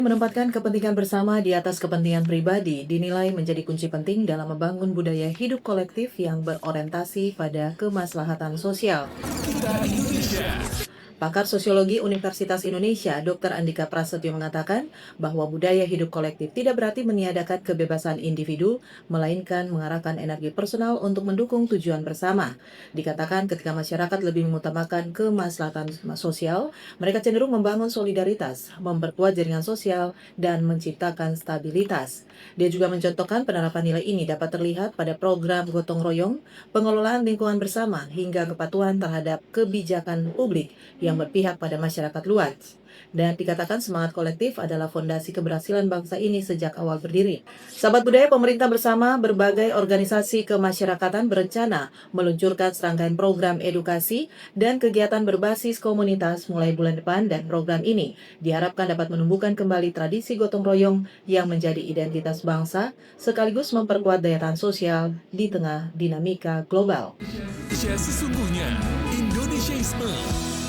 Menempatkan kepentingan bersama di atas kepentingan pribadi dinilai menjadi kunci penting dalam membangun budaya hidup kolektif yang berorientasi pada kemaslahatan sosial. Kita Indonesia. Pakar Sosiologi Universitas Indonesia, Dr. Andika Prasetyo mengatakan bahwa budaya hidup kolektif tidak berarti meniadakan kebebasan individu, melainkan mengarahkan energi personal untuk mendukung tujuan bersama. Dikatakan ketika masyarakat lebih mengutamakan kemaslahatan sosial, mereka cenderung membangun solidaritas, memperkuat jaringan sosial, dan menciptakan stabilitas. Dia juga mencontohkan penerapan nilai ini dapat terlihat pada program gotong royong, pengelolaan lingkungan bersama, hingga kepatuhan terhadap kebijakan publik yang berpihak pada masyarakat luas. Dan dikatakan semangat kolektif adalah fondasi keberhasilan bangsa ini sejak awal berdiri. Sahabat budaya, pemerintah bersama berbagai organisasi kemasyarakatan berencana meluncurkan serangkaian program edukasi dan kegiatan berbasis komunitas mulai bulan depan, dan program ini diharapkan dapat menumbuhkan kembali tradisi gotong royong yang menjadi identitas bangsa sekaligus memperkuat daya tahan sosial di tengah dinamika global. Indonesia sesungguhnya Indonesiaisme.